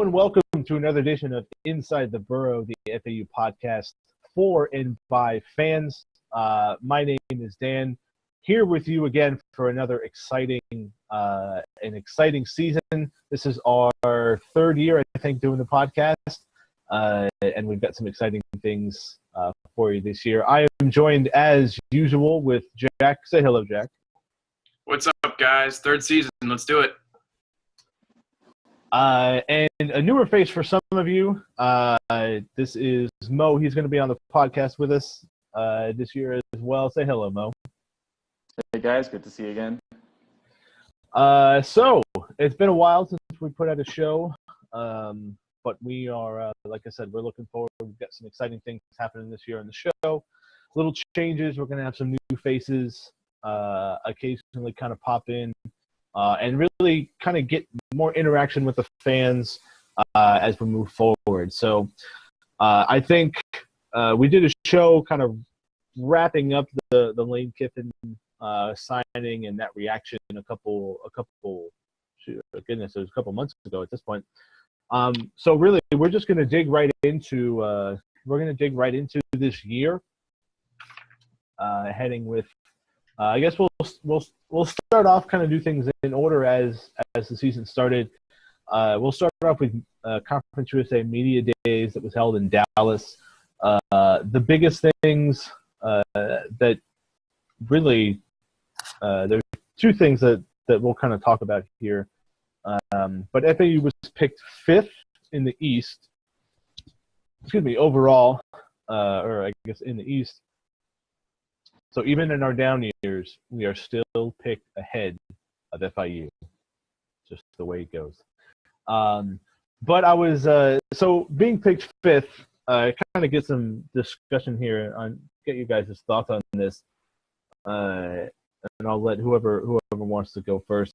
and welcome to another edition of Inside the Borough, the FAU podcast for and by fans. My name is Dan, here with you again for another exciting season. This is our third year, I think, doing the podcast, and we've got some exciting things for you this year. I am joined, as usual, with Jack. Say hello, Jack. What's up, guys? Third season. Let's do it. And a newer face for some of you. This is Mo. He's going to be on the podcast with us this year as well. Say hello, Mo. Hey, guys. Good to see you again. So it's been a while since we put out a show, but we are, like I said, we're looking forward. We've got some exciting things happening this year on the show. Little changes. We're going to have some new faces occasionally kind of pop in. And really kind of get more interaction with the fans as we move forward. So I think we did a show kind of wrapping up the Lane Kiffin signing and that reaction a couple months ago at this point. So really, we're just going to dig right into this year, heading with. I guess we'll start off, kind of do things in order as the season started. We'll start off with Conference USA Media Days that was held in Dallas. The biggest things that really there's two things that we'll kind of talk about here. But FAU was picked 5th in the East. Overall, or I guess in the East. So even in our down years, we are still picked ahead of FIU. Just the way it goes. But I was so being picked 5th. Kind of get some discussion here on get you guys' thoughts on this, and I'll let whoever wants to go first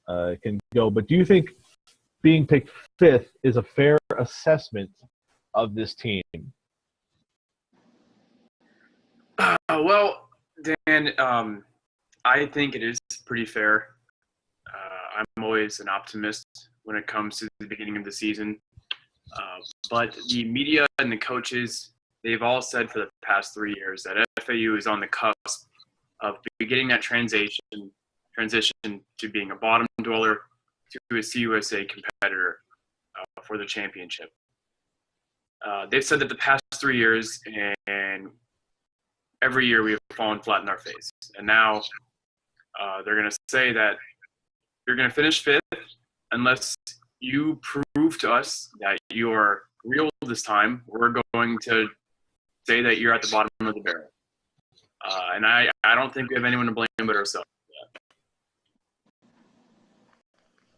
can go. But do you think being picked 5th is a fair assessment of this team? Well, Dan, I think it is pretty fair. I'm always an optimist when it comes to the beginning of the season. But the media and the coaches, they've all said for the past 3 years that FAU is on the cusp of beginning that transition to being a bottom dweller to a CUSA competitor for the championship. They've said that the past 3 years, and every year we have fallen flat in our face. And now they're going to say that you're going to finish 5th unless you prove to us that you are real this time. We're going to say that you're at the bottom of the barrel. And I don't think we have anyone to blame but ourselves.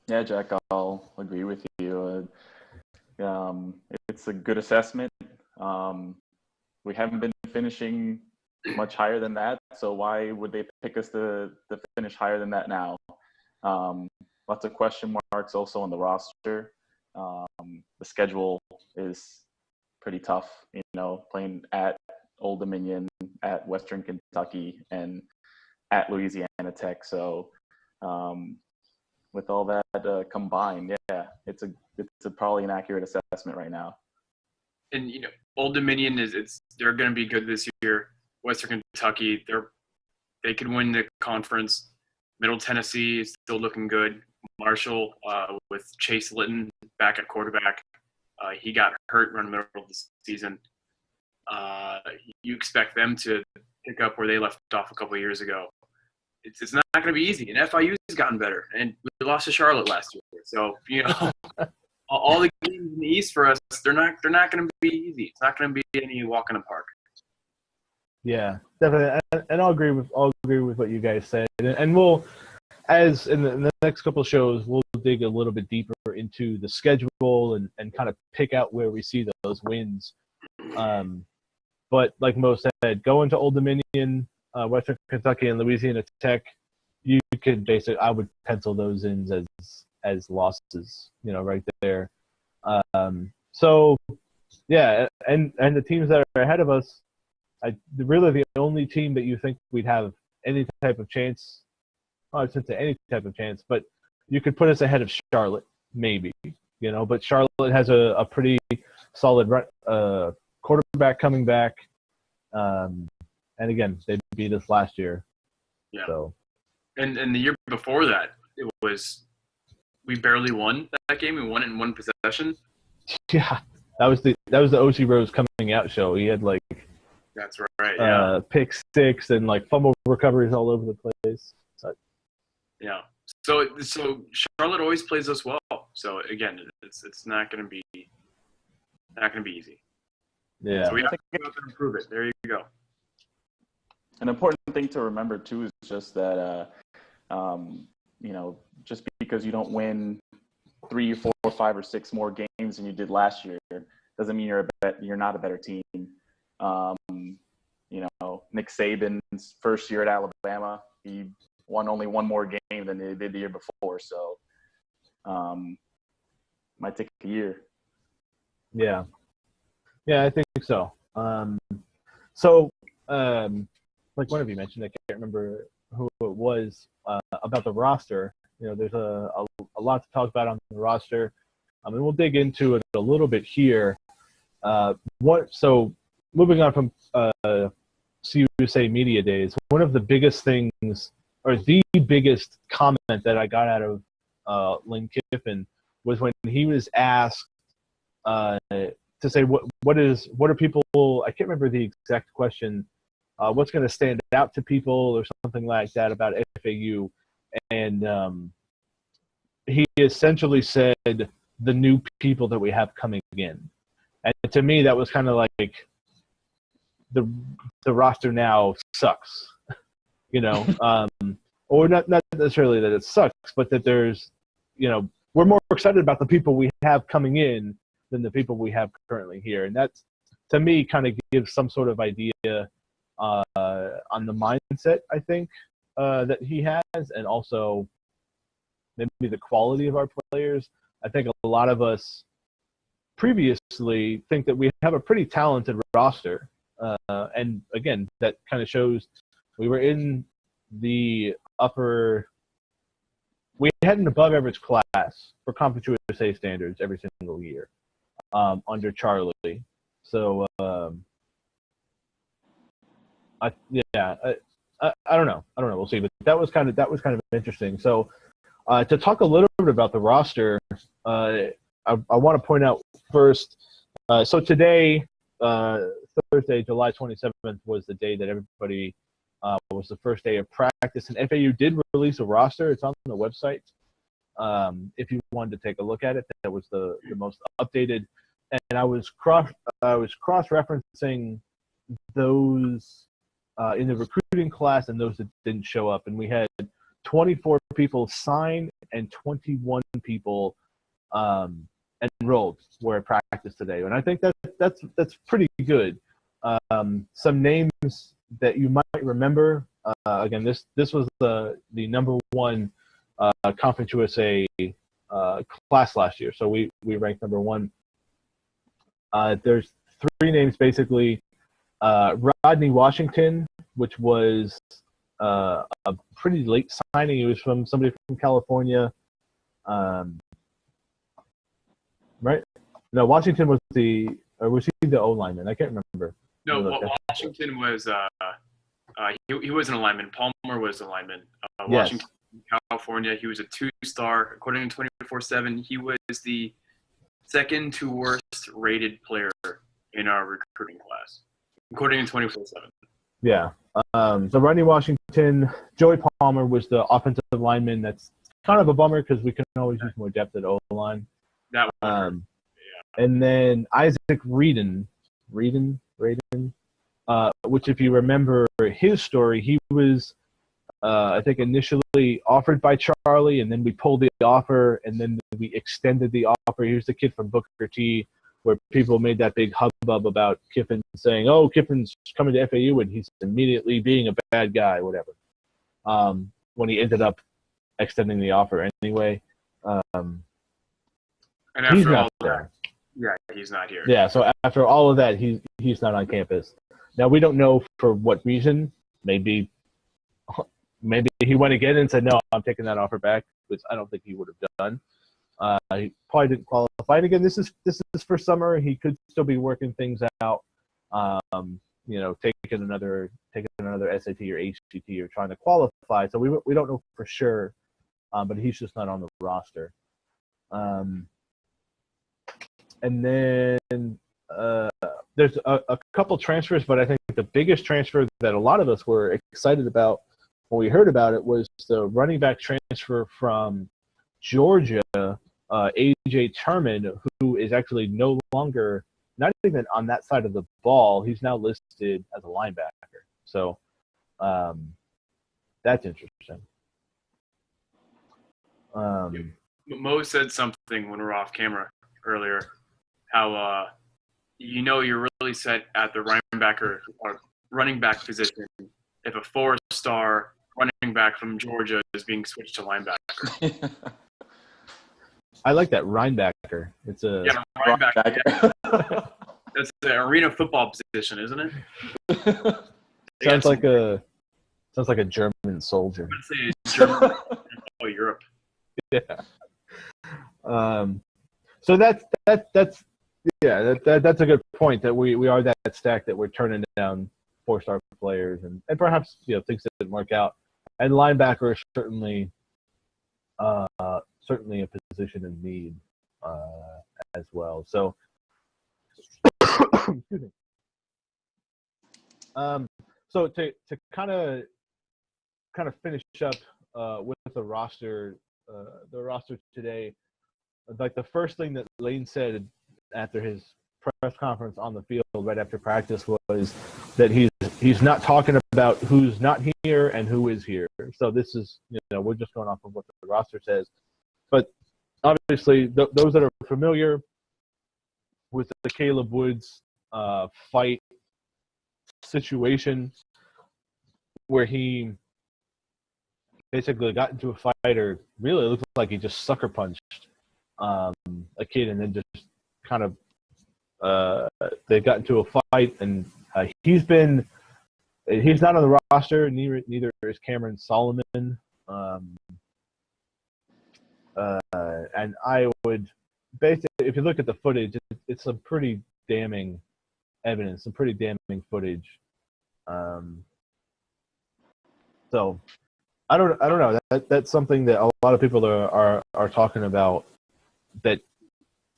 Yeah, Jack, I'll agree with you. It's a good assessment. We haven't been finishing much higher than that, so why would they pick us to finish higher than that now? Lots of question marks also on the roster. The schedule is pretty tough, playing at Old Dominion, at Western Kentucky, and at Louisiana Tech. So with all that combined, yeah, it's probably an accurate assessment right now. And Old Dominion they're going to be good this year. Western Kentucky, they could win the conference. Middle Tennessee is still looking good. Marshall with Chase Litton back at quarterback. He got hurt around the middle of the season. You expect them to pick up where they left off a couple of years ago. It's not going to be easy. And FIU's gotten better. And we lost to Charlotte last year. So, all the games in the East for us, they're not going to be easy. It's not going to be any walk in the park. Yeah, definitely, and I'll agree with what you guys said, and we'll, as in the next couple of shows, we'll dig a little bit deeper into the schedule and kind of pick out where we see those wins. But like Mo said, going to Old Dominion, Western Kentucky, and Louisiana Tech, you could basically, I would pencil those in as losses, right there. So yeah, and the teams that are ahead of us. Really, the only team that you think we'd have any type of chance, I shouldn't say any type of chance, but you could put us ahead of Charlotte, maybe. But Charlotte has a pretty solid quarterback coming back. And again, they beat us last year. Yeah. So. And the year before that, we barely won that game. We won it in one possession. Yeah, that was the OC Rose coming out show. He had That's right. Yeah. Pick six and fumble recoveries all over the place. Yeah. So Charlotte always plays us well. So again, it's not going to be easy. Yeah. So we have to improve it. There you go. An important thing to remember too is just that just because you don't win 3, 4, 5, or 6 more games than you did last year doesn't mean you're not a better team. Nick Saban's first year at Alabama, he won only one more game than they did the year before. So, might take a year. Yeah, I think so. Like one of you mentioned, I can't remember who it was, about the roster. There's a lot to talk about on the roster. And we'll dig into it a little bit here. So moving on from CUSA Media Days, one of the biggest things, or the biggest comment that I got out of Lane Kiffin was when he was asked to say what are people, I can't remember the exact question, what's going to stand out to people or something like that about FAU. And he essentially said the new people that we have coming in. And to me, that was kind of like the roster now sucks, or not necessarily that it sucks, but that there's, we're more excited about the people we have coming in than the people we have currently here. And that's, to me, kind of gives some sort of idea on the mindset, I think, that he has, and also maybe the quality of our players. I think a lot of us previously think that we have a pretty talented roster. And again, that kind of shows we were in the we had an above average class for Conference USA standards every single year under Charlie. So, I don't know. We'll see. But that was kind of interesting. So, to talk a little bit about the roster, I want to point out first. So today, Thursday, July 27th, was the day that everybody was the first day of practice, and FAU did release a roster. It's on the website. If you wanted to take a look at it, that was the most updated. And I was cross-referencing those in the recruiting class and those that didn't show up, and we had 24 people sign and 21 people enrolled were at practice today, and I think that's pretty good. Some names that you might remember. Again, this was the number one Conference USA class last year, so we ranked number one. There's 3 names basically. Rodney Washington, which was a pretty late signing. He was from somebody from California. Right? No, Washington was he the O lineman? I can't remember. No, Washington was he wasn't a lineman. Palmer was a lineman. Yes. Washington, California. He was a 2-star. According to 24/7, he was the second to worst rated player in our recruiting class, according to 24/7. Yeah. So Rodney Washington, Joey Palmer was the offensive lineman. That's kind of a bummer because we can always use more depth at O line. That one. Yeah. And then Isaac Reedon, which, if you remember his story, he was, I think, initially offered by Charlie, and then we pulled the offer, and then we extended the offer. He was the kid from Booker T, where people made that big hubbub about Kiffin saying, "Oh, Kiffin's coming to FAU, and he's immediately being a bad guy," whatever. When he ended up extending the offer anyway. And after he's not all there. Yeah, he's not here. Yeah, so after all of that, he's not on campus. Now, we don't know for what reason. Maybe he went again and said, "No, I'm taking that offer back," which I don't think he would have done. He probably didn't qualify. And again, this is for summer. He could still be working things out. Taking another SAT or HCT or trying to qualify. So we don't know for sure, but he's just not on the roster. And then there's a couple transfers, but I think the biggest transfer that a lot of us were excited about when we heard about it was the running back transfer from Georgia, AJ Turman, who is actually no longer not even on that side of the ball. He's now listed as a linebacker. So that's interesting. Mo said something when we were off camera earlier, how you're really set at the linebacker or running back position if a 4-star running back from Georgia is being switched to linebacker. I like that Rhinebacker. It's a linebacker. Yeah. That's the arena football position, isn't it? Sounds like a German soldier. I'd say it's German Europe. Yeah. So that's a good point that we are that stack that we're turning down 4-star players and perhaps things that didn't work out. And linebacker is certainly a position in need as well. So excuse me. So to kind of finish up with the roster today, like the first thing that Lane said after his press conference on the field right after practice was that he's not talking about who's not here and who is here. So this is, we're just going off of what the roster says. But obviously, those that are familiar with the Caleb Woods fight situation, where he basically got into a fight, or really looked like he just sucker punched a kid, and then just kind of they got into a fight, and he's not on the roster. Neither is Cameron Solomon. And I would basically, if you look at the footage, it's some pretty damning evidence, some pretty damning footage. So I don't know. That's something that a lot of people are talking about. That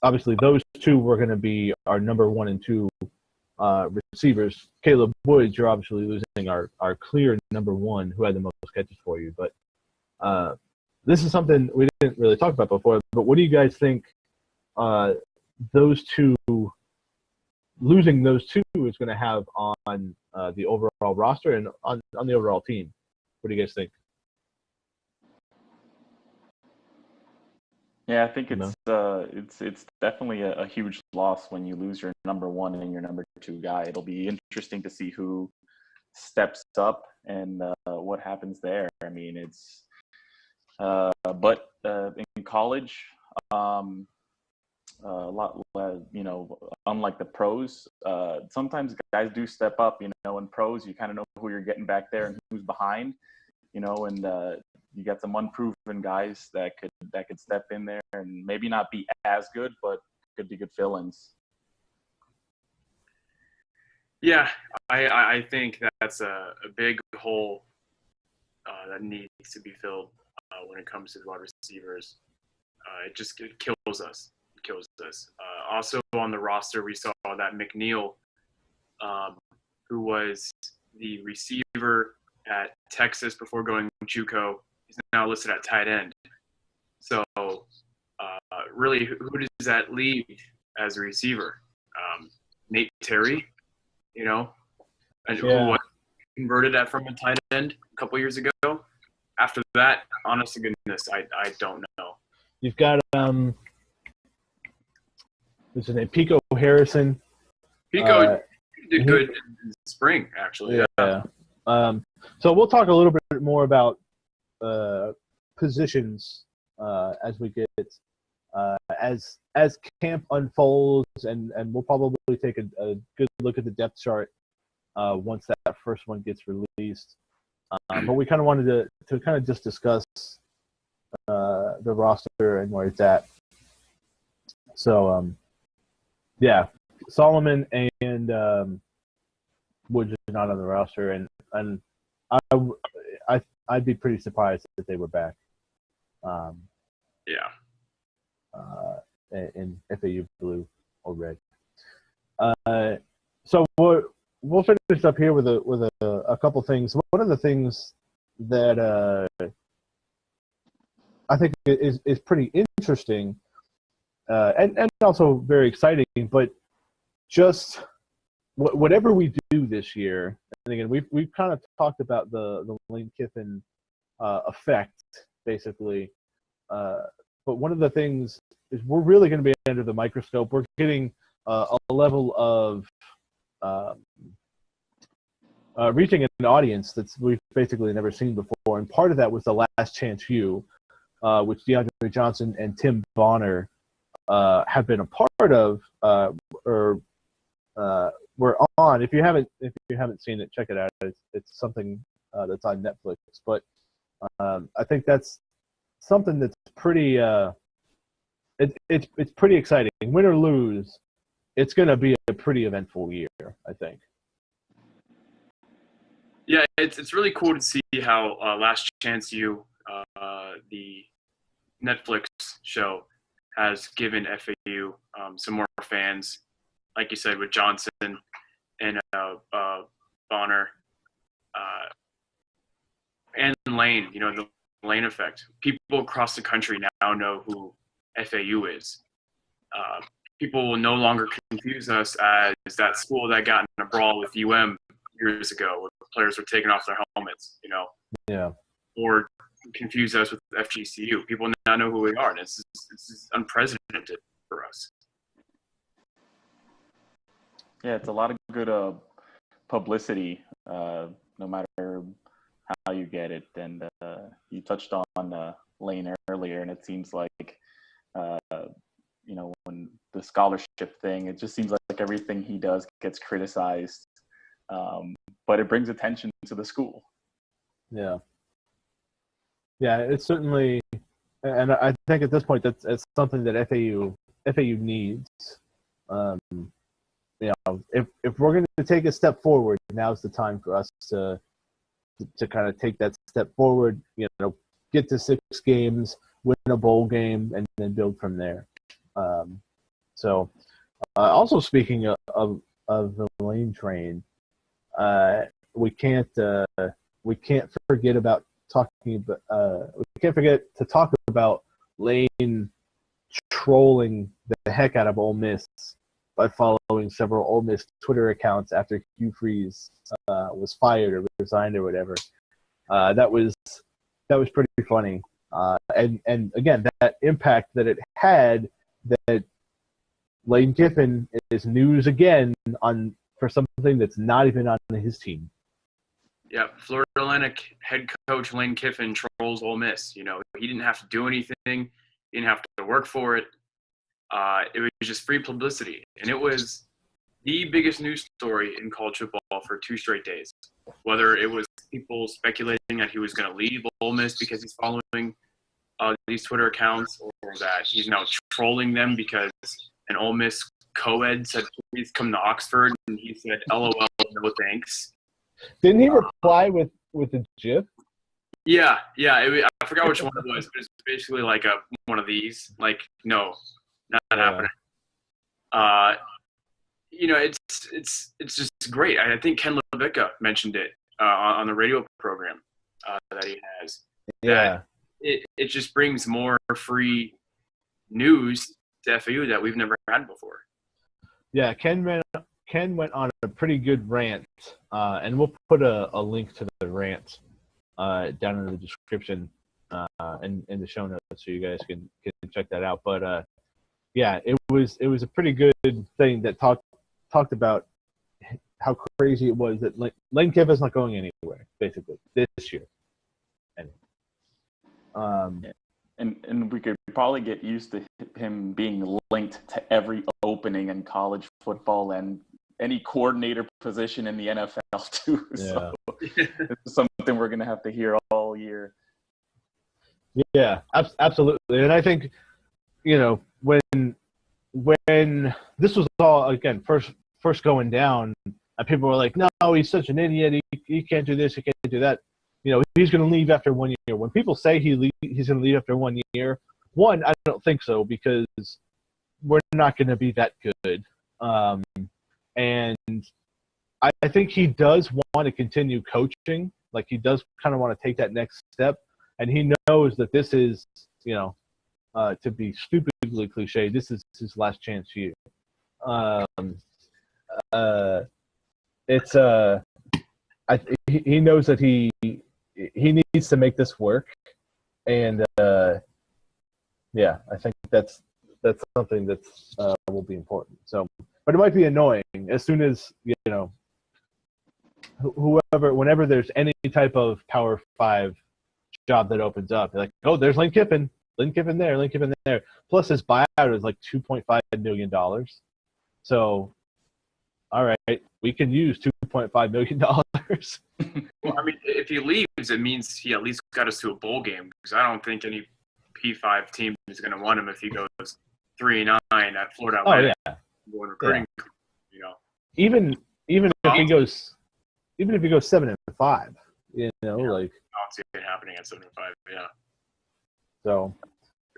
obviously those two were going to be our number 1 and 2 receivers. Caleb Woods, you're obviously losing our clear number 1, who had the most catches for you. But this is something we didn't really talk about before. But what do you guys think? Losing those two is going to have on the overall roster and on the overall team. What do you guys think? Yeah, I think it's definitely a huge loss when you lose your number 1 and your number 2 guy. It'll be interesting to see who steps up and what happens there. I mean, it's but in college, a lot, unlike the pros, sometimes guys do step up. In pros, you kind of know who you're getting back there and who's behind. And you got some unproven guys that could step in there and maybe not be as good, but could be good fill-ins. Yeah, I think that's a big hole that needs to be filled when it comes to the wide receivers. It kills us. Also on the roster, we saw that McNeil, who was the receiver at Texas before going JUCO, is now listed at tight end. So really, who does that leave as a receiver? Nate Terry, and who was converted from a tight end a couple years ago. After that, honest to goodness, I don't know. You've got what's his name? Pico Harrison. Pico did good in spring, actually. Yeah. So we'll talk a little bit more about positions as we get as camp unfolds, and we'll probably take a good look at the depth chart once that first one gets released. But we kind of wanted to kind of just discuss the roster and where it's at. So yeah, Solomon and Woods are not on the roster, and I'd be pretty surprised if they were back. Yeah. In FAU blue or red. So we'll finish up here with a couple things. One of the things that I think is pretty interesting and also very exciting, but just whatever we do this year, and again we've kind of talked about the Lane Kiffin effect basically, but one of the things is we're really going to be under the microscope. We're getting a level of reaching an audience that we've basically never seen before, and part of that was the Last Chance U, which DeAndre Johnson and Tim Bonner have been a part of, or we're on. If you haven't seen it, check it out. It's something that's on Netflix. But I think that's something that's pretty. It's pretty exciting. Win or lose, it's going to be a pretty eventful year, I think. Yeah, it's really cool to see how Last Chance U, the Netflix show, has given FAU some more fans. Like you said, with Johnson and Bonner and Lane, the Lane effect. People across the country now know who FAU is. People will no longer confuse us as that school that got in a brawl with UM years ago, where players were taking off their helmets, Yeah. Or confuse us with FGCU. People now know who we are, and this is unprecedented for us. Yeah, it's a lot of good publicity, no matter how you get it. And you touched on Lane earlier, and it seems like, when the scholarship thing, it just seems like everything he does gets criticized, but it brings attention to the school. Yeah. Yeah, it's certainly, and I think at this point it's something that FAU needs. If we're going to take a step forward, now's the time for us to kind of take that step forward. Get to 6 games, win a bowl game, and then build from there. Also speaking of the Lane train, we can't forget about talking about we can't forget to talk about Lane trolling the heck out of Ole Miss by following several Ole Miss Twitter accounts after Hugh Freeze was fired or resigned or whatever. That was pretty funny. And again, that impact that it had, that Lane Kiffin is news again for something that's not even on his team. Yeah, Florida Atlantic head coach Lane Kiffin trolls Ole Miss. He didn't have to do anything. He didn't have to work for it. It was just free publicity. And it was the biggest news story in college football for 2 straight days. Whether it was people speculating that he was going to leave Ole Miss because he's following these Twitter accounts, or that he's now trolling them because an Ole Miss co-ed said, please come to Oxford. And he said, LOL, no thanks. Didn't he reply with a GIF? Yeah. I forgot which one it was, but it's basically like one of these. Like, no, not happening. It's just great. I think Ken Levicka mentioned it on the radio program that he has. Yeah. It just brings more free news to FAU that we've never had before. Yeah, Ken went on a pretty good rant, and we'll put a link to the rant down in the description and in the show notes, so you guys can check that out. But it was a pretty good thing that talked about how crazy it was that Lane Kiffin's not going anywhere basically this year. And we could probably get used to him being linked to every opening in college football and any coordinator position in the NFL too. Yeah. So it's something we're going to have to hear all year. Yeah, absolutely. And I think, when when this was all again first going down, and people were like, "No, he's such an idiot. He can't do this. He can't do that." He's going to leave after 1 year. When people say he's going to leave after 1 year, one, I don't think so because we're not going to be that good. And I think he does want to continue coaching. Like, he does kind of want to take that next step. And he knows that this is, to be stupidly cliche, this is his last chance here. He knows that he needs to make this work. And, I think that's something that will be important. So, but it might be annoying as soon as whenever there's any type of Power 5 job that opens up, they're like, oh, there's Lane Kiffin there. Plus his buyout is like $2.5 million. So, all right, we can use $2.5 million. Well, I mean, if he leaves, it means he at least got us to a bowl game because I don't think any P5 team is going to want him if he goes 3-9 at Florida Atlantic. Oh, yeah. Going recruiting, Even if he goes 7-5, like. I don't see it happening at 7-5. Yeah. So.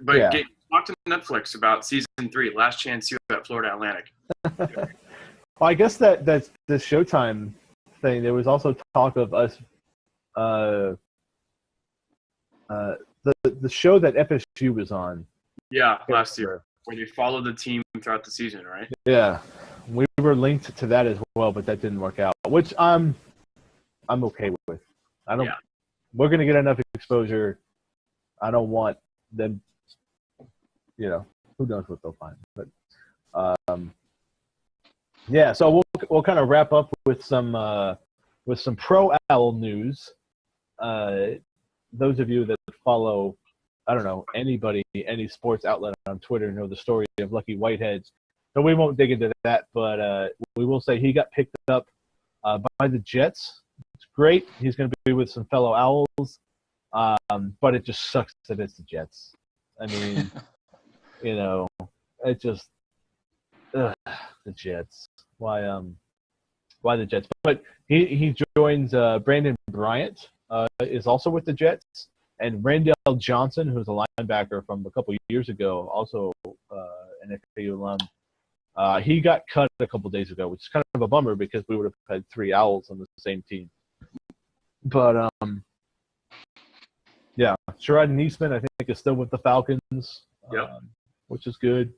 But talk to Netflix about season 3, Last Chance U at Florida Atlantic. Well, I guess that's the Showtime thing. There was also talk of us, the show that FSU was on. Yeah, last year, where they followed the team throughout the season, right? Yeah, we were linked to that as well, but that didn't work out. Which I'm okay with. I don't. Yeah. We're gonna get enough exposure. I don't want them. Who knows what they'll find, but. So we'll kind of wrap up with some Pro Owl news. Those of you that follow, I don't know, any sports outlet on Twitter know the story of Lucky Whitehead. So we won't dig into that, but we will say he got picked up by the Jets. It's great. He's going to be with some fellow Owls, but it just sucks that it's the Jets. I mean, it just. The Jets. Why the Jets? But he joins Brandon Bryant is also with the Jets, and Randall Johnson, who's a linebacker from a couple years ago, also an FAU alum. He got cut a couple days ago, which is kind of a bummer because we would have had 3 Owls on the same team. But Sherrod Neesman, I think, is still with the Falcons, which is good.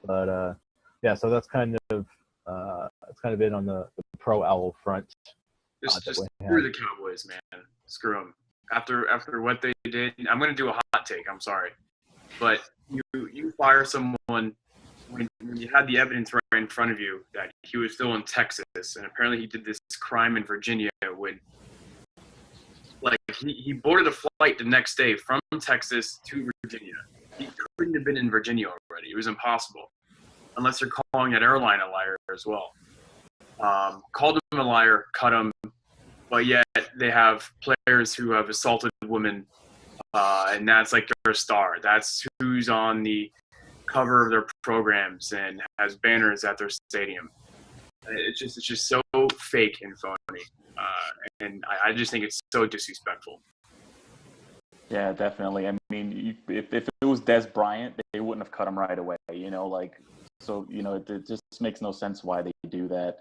But so that's kind of it on the Pro Owl front. Just screw the Cowboys, man. Screw them. After what they did, I'm going to do a hot take. I'm sorry, but you fire someone when you had the evidence right in front of you that he was still in Texas, and apparently he did this crime in Virginia when, like, he boarded a flight the next day from Texas to Virginia. He couldn't have been in Virginia already. It was impossible. Unless you're calling that airline a liar as well. Called him a liar, cut him, but yet they have players who have assaulted women, and that's like their star. That's who's on the cover of their programs and has banners at their stadium. It's just so fake and phony, and I just think it's so disrespectful. Yeah, definitely. I mean, if it was Des Bryant, they wouldn't have cut him right away. So, it just makes no sense why they do that,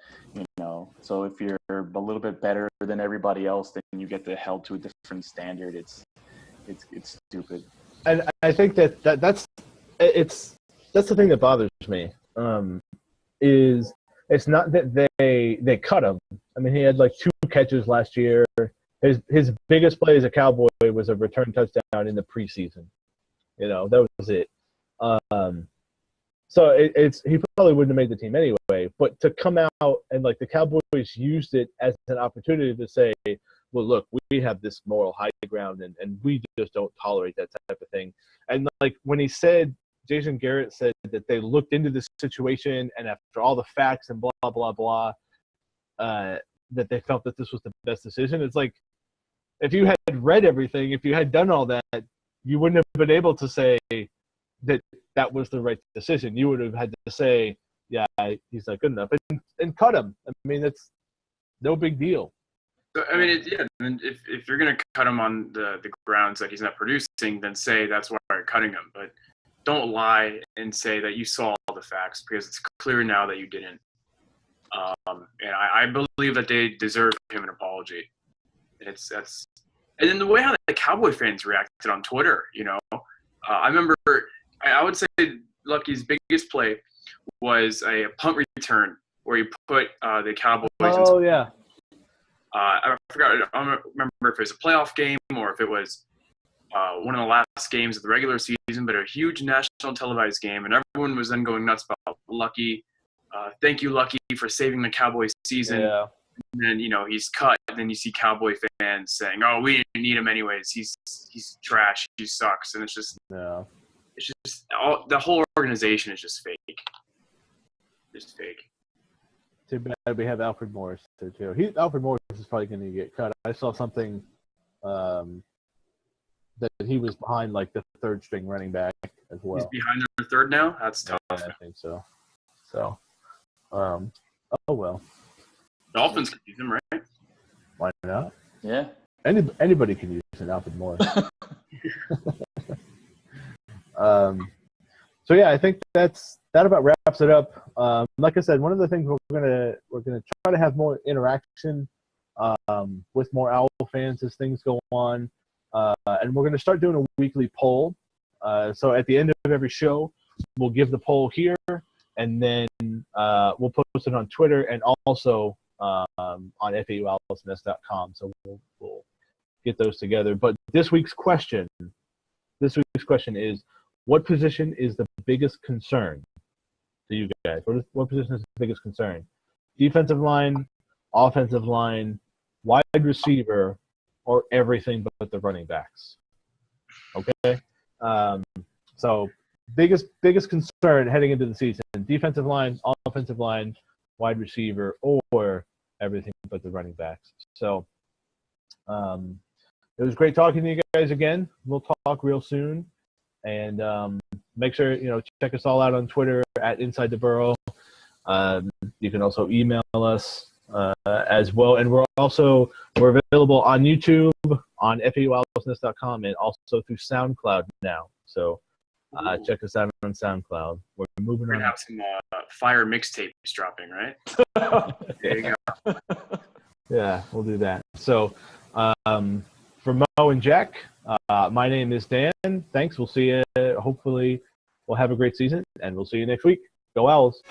So if you're a little bit better than everybody else, then you get held to a different standard. It's stupid. And I think that's the thing that bothers me. Is it's not that they cut him. I mean, he had like 2 catches last year. His biggest play as a Cowboy was a return touchdown in the preseason. That was it. So he probably wouldn't have made the team anyway. But to come out and, like, the Cowboys used it as an opportunity to say, well, look, we have this moral high ground and we just don't tolerate that type of thing. And, like, when Jason Garrett said that they looked into this situation and after all the facts and blah, blah, blah, that they felt that this was the best decision. It's like, if you had read everything, if you had done all that, you wouldn't have been able to say, that was the right decision. You would have had to say, yeah, he's not good enough, and cut him. I mean, that's no big deal. So, I mean, if you're going to cut him on the grounds that he's not producing, then say that's why you're cutting him. But don't lie and say that you saw all the facts, because it's clear now that you didn't. And I believe that they deserve him an apology. And and then the way how the Cowboy fans reacted on Twitter, I remember I would say Lucky's biggest play was a punt return where he put the Cowboys. Oh yeah. I forgot. I don't remember if it was a playoff game or if it was one of the last games of the regular season, but a huge national televised game, and everyone was then going nuts about Lucky. Thank you, Lucky, for saving the Cowboys season. Yeah. And then he's cut, and then you see Cowboy fans saying, "Oh, we didn't need him anyways. He's trash. He sucks." And it's just the whole organization is just fake. Just fake. Too bad we have Alfred Morris there too. Alfred Morris is probably going to get cut. I saw something that he was behind like the third string running back as well. He's behind the third now? That's tough. Yeah, I think so. So, oh well. Dolphins could use him, right? Why not? Yeah. Anybody can use an Alfred Morris. So yeah, I think that about wraps it up. Like I said, one of the things we're gonna try to have more interaction with more Owl fans as things go on, and we're gonna start doing a weekly poll. So at the end of every show, we'll give the poll here, and then we'll post it on Twitter and also on FAUOwlsNest.com. So we'll get those together. But this week's question is, what position is the biggest concern to you guys? What position is the biggest concern? Defensive line, offensive line, wide receiver, or everything but the running backs? Okay? So biggest concern heading into the season, defensive line, offensive line, wide receiver, or everything but the running backs. So it was great talking to you guys again. We'll talk real soon. And make sure, check us all out on Twitter at Inside the Burrow. You can also email us as well. And we're available on YouTube, on FAUOwlsNest.com, and also through SoundCloud now. So check us out on SoundCloud. We're moving on. We're going to have some fire mixtapes dropping, right? There you go. Yeah, we'll do that. So for Mo and Jack, my name is Dan. Thanks. We'll see you. Hopefully, we'll have a great season, and we'll see you next week. Go Owls.